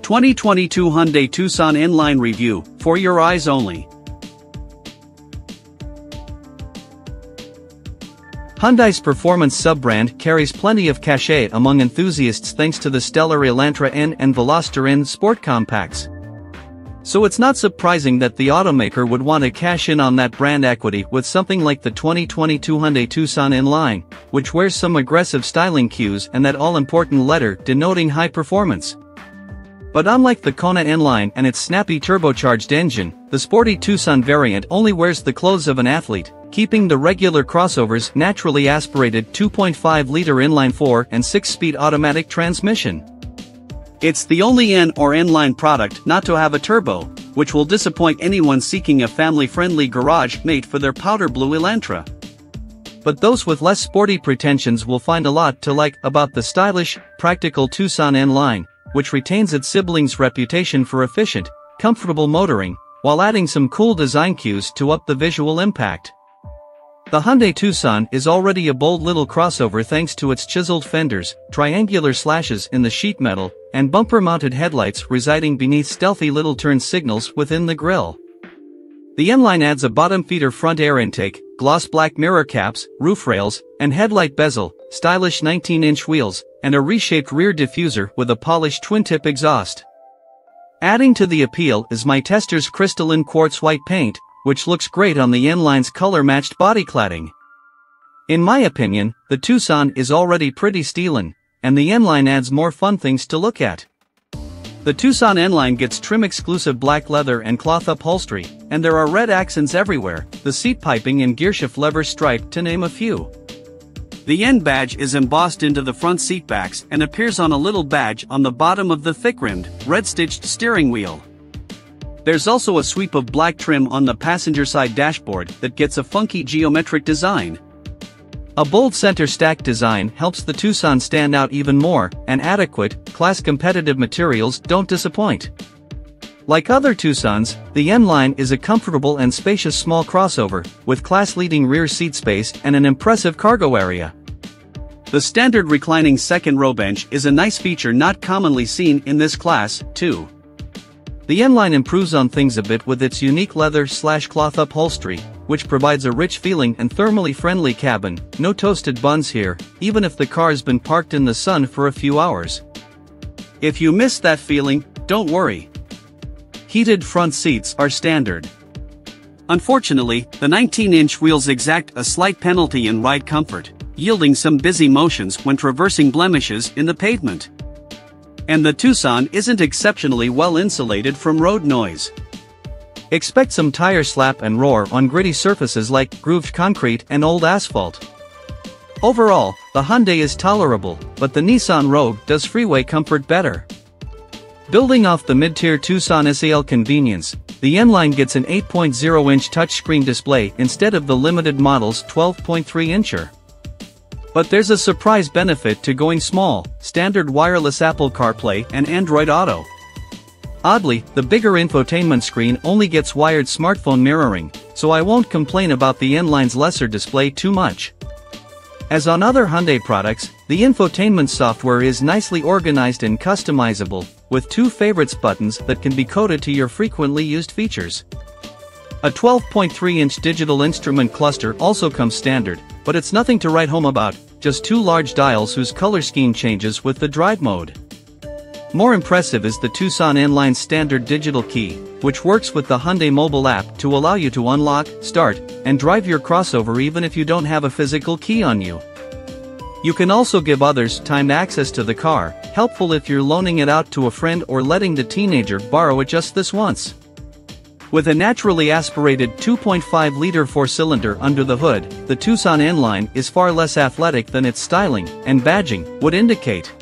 2022 Hyundai Tucson N-Line review, for your eyes only. Hyundai's performance sub-brand carries plenty of cachet among enthusiasts thanks to the stellar Elantra N and Veloster N sport compacts. So it's not surprising that the automaker would want to cash in on that brand equity with something like the 2022 Hyundai Tucson N-Line, which wears some aggressive styling cues and that all-important letter denoting high performance. But unlike the Kona N-Line and its snappy turbocharged engine, the sporty Tucson variant only wears the clothes of an athlete, keeping the regular crossover's naturally aspirated 2.5-liter inline 4 and 6-speed automatic transmission. It's the only N or N-Line product not to have a turbo, which will disappoint anyone seeking a family-friendly garage mate for their powder blue Elantra. But those with less sporty pretensions will find a lot to like about the stylish, practical Tucson N-Line, which retains its sibling's reputation for efficient, comfortable motoring, while adding some cool design cues to up the visual impact. The Hyundai Tucson is already a bold little crossover thanks to its chiseled fenders, triangular slashes in the sheet metal, and bumper-mounted headlights residing beneath stealthy little turn signals within the grille. The N-Line adds a bottom-feeder front air intake, gloss black mirror caps, roof rails, and headlight bezel, stylish 19-inch wheels, and a reshaped rear diffuser with a polished twin-tip exhaust. Adding to the appeal is my tester's crystalline quartz white paint, which looks great on the N-Line's color-matched body cladding. In my opinion, the Tucson is already pretty stealin', and the N-Line adds more fun things to look at. The Tucson N-Line gets trim-exclusive black leather and cloth upholstery, and there are red accents everywhere, the seat piping and gearshift lever stripe to name a few. The N badge is embossed into the front seat backs and appears on a little badge on the bottom of the thick-rimmed, red-stitched steering wheel. There's also a sweep of black trim on the passenger side dashboard that gets a funky geometric design. A bold center stack design helps the Tucson stand out even more, and adequate, class-competitive materials don't disappoint. Like other Tucsons, the N-Line is a comfortable and spacious small crossover, with class-leading rear seat space and an impressive cargo area. The standard reclining second-row bench is a nice feature not commonly seen in this class, too. The N-Line improves on things a bit with its unique leather/cloth upholstery, which provides a rich feeling and thermally friendly cabin. No toasted buns here, even if the car's been parked in the sun for a few hours. If you miss that feeling, don't worry. Heated front seats are standard. Unfortunately, the 19-inch wheels exact a slight penalty in ride comfort, yielding some busy motions when traversing blemishes in the pavement. And the Tucson isn't exceptionally well insulated from road noise. Expect some tire slap and roar on gritty surfaces like grooved concrete and old asphalt. Overall, the Hyundai is tolerable, but the Nissan Rogue does freeway comfort better. Building off the mid-tier Tucson SAL convenience, the N-Line gets an 8.0-inch touchscreen display instead of the limited model's 12.3-incher. But there's a surprise benefit to going small: standard wireless Apple CarPlay and Android Auto. Oddly, the bigger infotainment screen only gets wired smartphone mirroring, so I won't complain about the N-Line's lesser display too much. As on other Hyundai products, the infotainment software is nicely organized and customizable, with 2 favorites buttons that can be coded to your frequently used features. A 12.3-inch digital instrument cluster also comes standard, but it's nothing to write home about, just 2 large dials whose color scheme changes with the drive mode. More impressive is the Tucson N-Line's standard digital key, which works with the Hyundai mobile app to allow you to unlock, start, and drive your crossover even if you don't have a physical key on you. You can also give others timed access to the car, helpful if you're loaning it out to a friend or letting the teenager borrow it just this once. With a naturally aspirated 2.5-liter 4-cylinder under the hood, the Tucson N-Line is far less athletic than its styling and badging would indicate.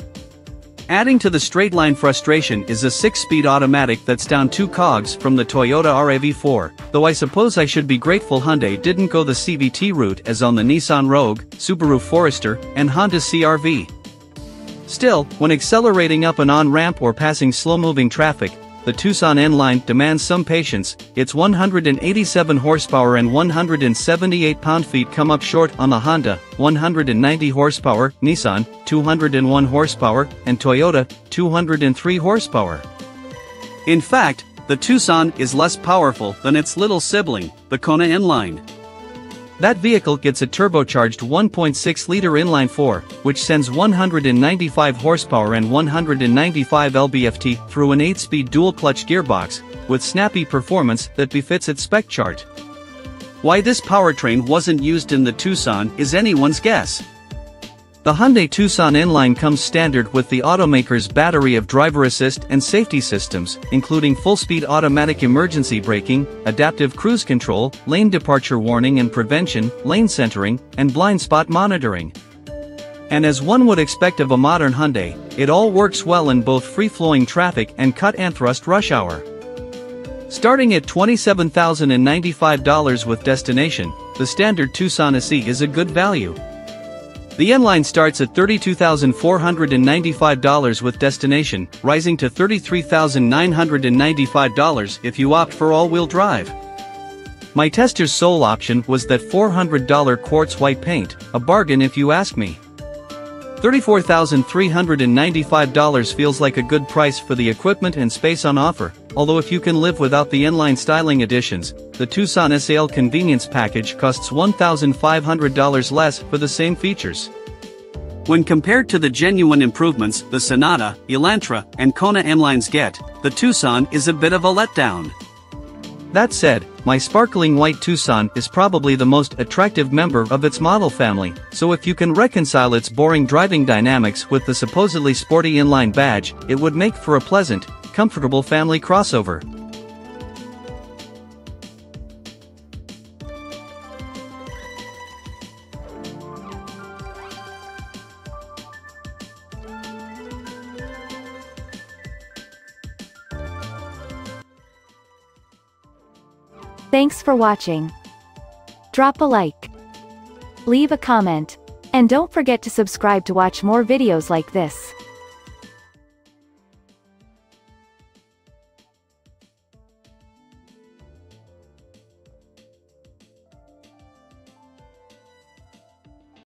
Adding to the straight-line frustration is a 6-speed automatic that's down 2 cogs from the Toyota RAV4, though I suppose I should be grateful Hyundai didn't go the CVT route as on the Nissan Rogue, Subaru Forester, and Honda CR-V. Still, when accelerating up an on-ramp or passing slow-moving traffic, the Tucson N-Line demands some patience. Its 187 horsepower and 178 pound-feet come up short on the Honda, 190 horsepower, Nissan, 201 horsepower, and Toyota, 203 horsepower. In fact, the Tucson is less powerful than its little sibling, the Kona N-Line. That vehicle gets a turbocharged 1.6-liter inline-4, which sends 195 horsepower and 195 lb-ft through an 8-speed dual-clutch gearbox, with snappy performance that befits its spec chart. Why this powertrain wasn't used in the Tucson is anyone's guess. The Hyundai Tucson N-Line comes standard with the automaker's battery of driver assist and safety systems, including full-speed automatic emergency braking, adaptive cruise control, lane departure warning and prevention, lane centering, and blind spot monitoring. And as one would expect of a modern Hyundai, it all works well in both free-flowing traffic and cut-and-thrust rush hour. Starting at $27,095 with destination, the standard Tucson SE is a good value. The N-Line starts at $32,495 with destination, rising to $33,995 if you opt for all-wheel drive. My tester's sole option was that $400 quartz white paint, a bargain if you ask me. $34,395 feels like a good price for the equipment and space on offer, although if you can live without the N-Line styling additions, the Tucson SAL convenience package costs $1,500 less for the same features. When compared to the genuine improvements the Sonata, Elantra, and Kona N-Lines get, the Tucson is a bit of a letdown. That said, my sparkling white Tucson is probably the most attractive member of its model family, so if you can reconcile its boring driving dynamics with the supposedly sporty inline badge, it would make for a pleasant, comfortable family crossover. Thanks for watching. Drop a like, leave a comment, and don't forget to subscribe to watch more videos like this.